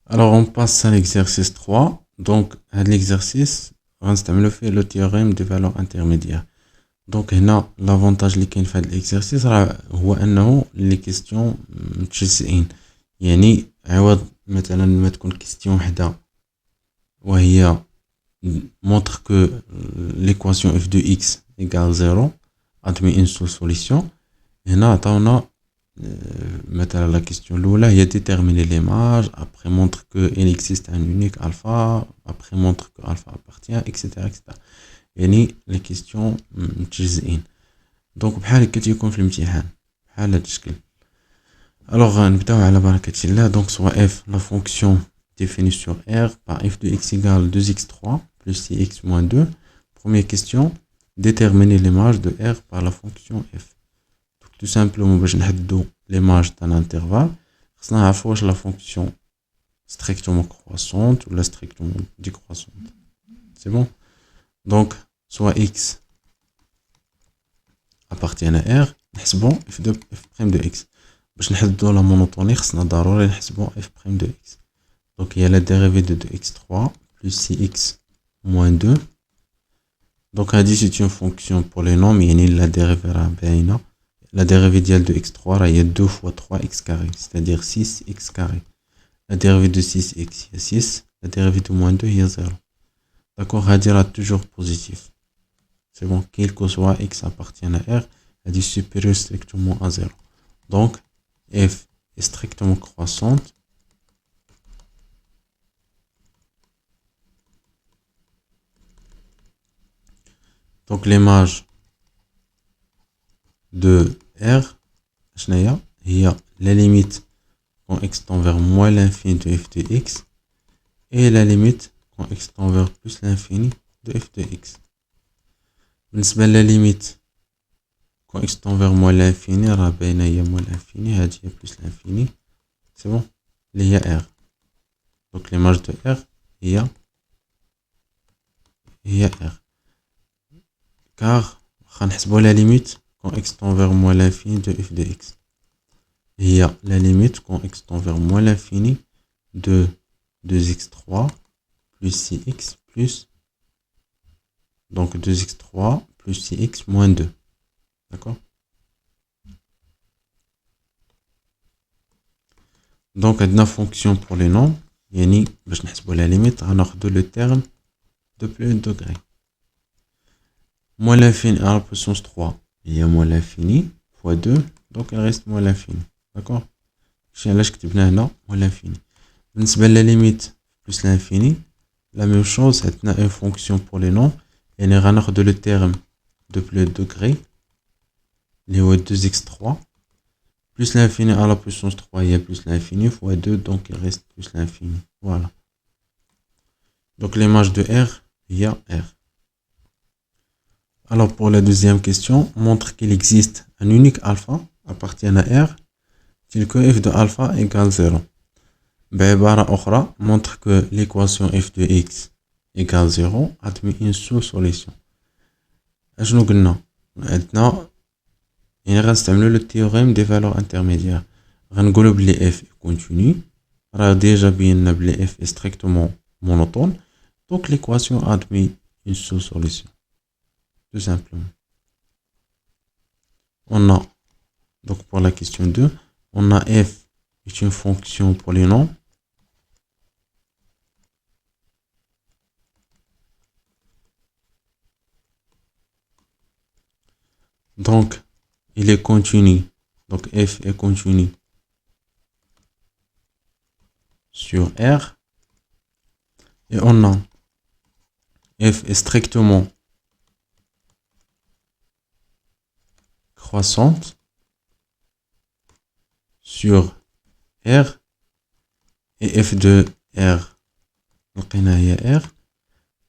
Alors, on passe à l'exercice 3. Donc, à l'exercice, on va faire le théorème des valeurs intermédiaires. Donc, هنا l'avantage اللي كاين في هذا l'exercice هو أنه les questions متجزئين. يعني عوض مثلا ما تكون question وحدة وهي montre que l'équation f de x égale 0 admet une seule solution. هنا عطاونا مثلا la question الأولى هي déterminer les marges, après montre que il existe un unique alpha, après montre que alpha appartient, etc. etc. يعني les questions متجزئين. دونك بحال هكا تيكون في الامتحان بحال هاد الشكل. الوغ نبداو على بركة الله. دونك سوا f la fonction définie sur R par f de x égale 2x3 plus 6x moins 2. Première question, déterminer les marges de R par la fonction f. Donc, tout simplement, باش نحددو les marges d'un intervalle, خصنا نعرفو واش la fonction strictement croissante ou la strictement décroissante. C'est bon? Donc, soit x appartient à R, نحسبو f de x. باش نحددو la monotonie, خصنا ضروري نحسبو f de x. Donc, il y a la dérivée de 2x3 plus 6x moins 2. Donc, c'est une fonction pour les nombres, يعني la dérivée راه باينة. La dérivée de x3 il y a 2 fois 3x carré, c'est-à-dire 6x carré. La dérivée de 6x, il y a 6. La dérivée de moins 2, il y a 0. D'accord, elle dira toujours positif. C'est bon, quel que soit x appartient à R, elle est supérieure strictement à 0. Donc, f est strictement croissante. Donc, les marges de R, il y a la limite quand x tend vers moins l'infini de f de x et la limite quand x tend vers plus l'infini de f de x. بالنسبة la limite quand x tend vers moins l'infini, راه باينة هي moins l'infini, هادي هي plus l'infini. C'est bon, اللي هي R. Donc les marges de R هي R. Car غنحسبو la limite quand x tend vers moins l'infini de f de x. Il y a la limite quand x tend vers moins l'infini de 2x3 plus 6x plus, donc 2x3 plus 6x moins 2. D'accord? Donc, عندنا fonction pour les nombres. يعني باش نحسبوا la limite غناخدو le terme de plus degré. Moins l'infini à la puissance 3. Il y a moins l'infini fois 2. Donc, il reste moins l'infini. D'accord? Je vais كتبنا هنا moins l'infini. بالنسبة la limite plus l'infini, la même chose, c'est une fonction pour les nombres. Et on va de le terme de plus degré, les 2x3, plus l'infini à la puissance 3, il y a plus l'infini fois 2, donc il reste plus l'infini. Voilà. Donc l'image de R, il y a R. Alors pour la deuxième question, montre qu'il existe un unique alpha appartenant à R, tel que f de alpha égale 0. بعبارة أخرى, montre que l'équation f de x égale 0 admet une seule solution. أشنو قلنا؟ عندنا يعني غنستعملو le théorème des valeurs intermédiaires. غنقولو بلي f est continu. راه déjà بينا بلي f est strictement monotone. Donc l'équation admet une seule solution. Tout simplement. On a, donc pour la question 2, on a f est une fonction pour les nombres. Donc, il est continu. Donc, f est continu sur R. Et on a f est strictement croissante sur R. Et f de R, R.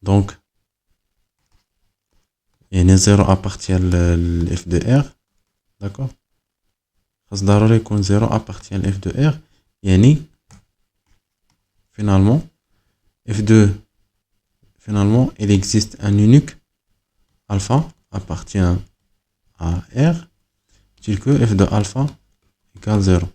Donc, يعني 0 appartient à f de R. D'accord? خاص ضروري يكون 0 appartient à f de R. يعني finalement il existe un unique alpha appartient à R, tel que f de alpha égale 0.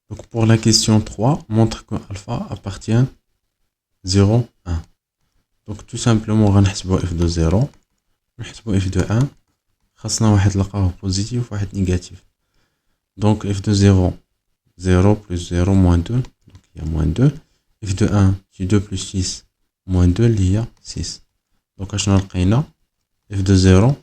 Donc pour la question 3, montre que alpha appartient 0, 1. Donc tout simplement غنحسبوا f de 0 ونحسبوا f de 1 خاصنا واحد نلقاوه positif واحد négatif. Donc f de 0, 0 plus 0 moins 2, donc il y a moins 2. f de 1, c'est 2 plus 6 moins 2, il y a 6. Donc اشنو لقينا f de 0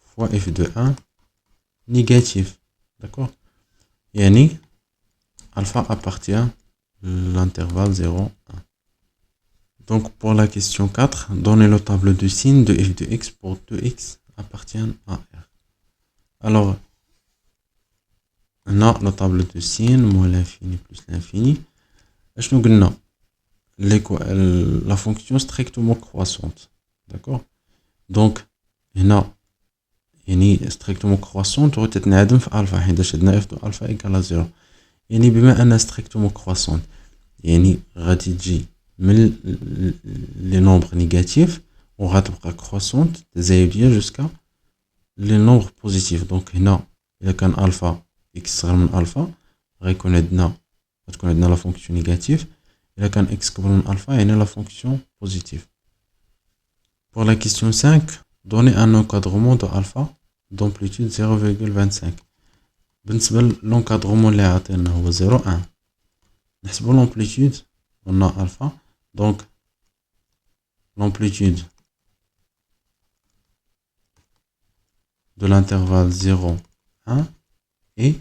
fois f de 1 négatif. D'accord? Yani alpha appartient à l'intervalle 0, 1. Donc pour la question 4, donnez le tableau de signe de f de x pour 2x appartiennent à R. Alors, on a le tableau de signe, moins l'infini plus l'infini. La fonction strictement croissante. D'accord? Donc, on a strictement croissante, on va alpha, f de alpha égale à 0. يعني بما أنها strictement croissante يعني غادي تجي من les nombres négatifs وغتبقى croissante تزايدية jusqu'à les nombres positifs. donc هنا إلا كان ألفا x صغر من ألفا غتكون عندنا لا fonction négative. إلا كان x كبر من ألفا يعني la fonction positive. Pour la question 5, donnez un encadrement de alpha d'amplitude 0,25. بالنسبة للانكادرومون اللي عطينا هو 0 1 نحسبوا l'amplitude. on a alpha, donc l'amplitude de l'intervalle 0 1 est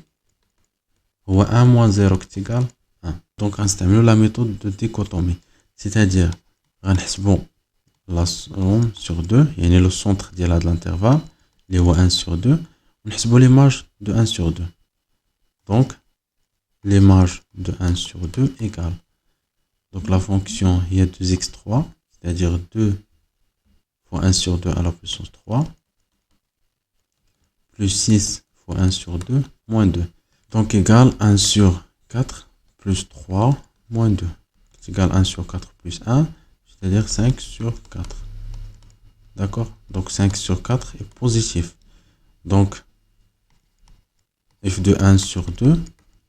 1 moins 0 qui est égal à 1. donc غنستعملوا la méthode de dichotomie, c'est-à-dire غنحسبوا la somme sur 2 يعني le centre de l'intervalle اللي هو 1 sur 2 ونحسبوا l'image de 1 sur 2. Donc, l'image de 1 sur 2 égale. Donc, la fonction, il y a 2x3, c'est-à-dire 2 fois 1 sur 2 à la puissance 3, plus 6 fois 1 sur 2, moins 2. Donc, égale 1 sur 4 plus 3, moins 2. C'est égal 1 sur 4 plus 1, c'est-à-dire 5 sur 4. D'accord? Donc, 5 sur 4 est positif. Donc, f de 1 sur 2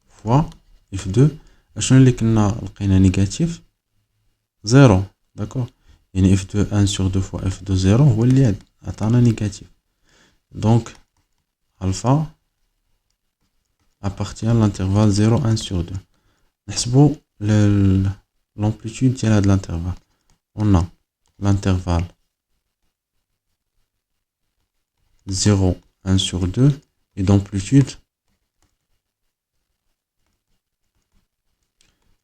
fois f de اشنو اللي كنا لقينا نيجاتيف 0. d'accord يعني f de 1 sur 2 fois f de 0 هو اللي عطانا نيجاتيف. donc alpha appartient à l'intervalle 0 1 sur 2. نحسبوا l'amplitude ديال هاد l'intervalle. on a l'intervalle 0 1 sur 2 et d'amplitude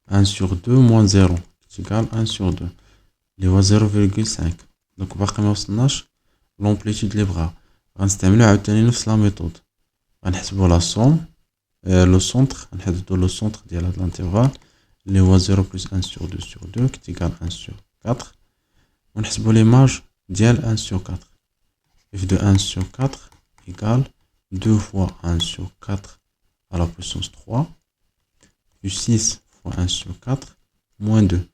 1 sur 2 moins 0 c'est égal 1 sur 2 اللي هو 0,5. donc باقي ما وصلناش l'amplitude اللي بغا غنستعملو عاوتاني نفس لا ميثود. غنحسبو لا سوم لو سونتر غنحددو لو سونتر ديال هاد الانترفال اللي هو 0 plus 1 sur 2 sur 2 qui est égal 1 sur 4 ونحسبو l'image ديال 1 sur 4. f de 1 sur 4 égale 2 fois 1 sur 4 à la puissance 3 plus 6 fois 1 sur 4 moins 2.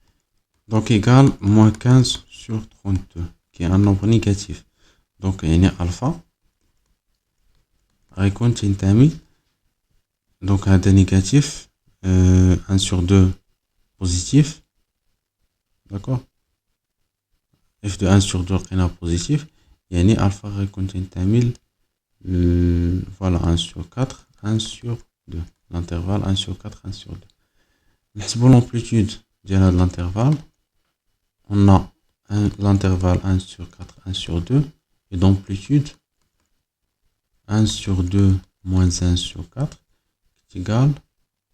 Donc égale moins 15 sur 32 qui est un nombre négatif. donc il y a alpha غيكون تنتمي donc هذا négatif 1 sur 2 positif. d'accord f de 1 sur 2 لقينا positif يعني alpha غيكون تنتمي voilà 1 sur 4 1 sur 2 l'intervalle 1 sur 4 1 sur 2. نحسبوا l'amplitude ديال هذا l'intervalle. on a l'intervalle 1 sur 4 1 sur 2 et d'amplitude 1 sur 2 moins 1 sur 4 qui est égal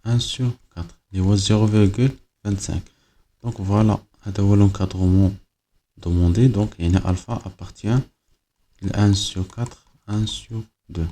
1 sur 4 اللي هو 0,25. donc voilà هذا هو l'encadrement demandé. donc يعني alpha appartient à 1 sur 4 1 sur 2.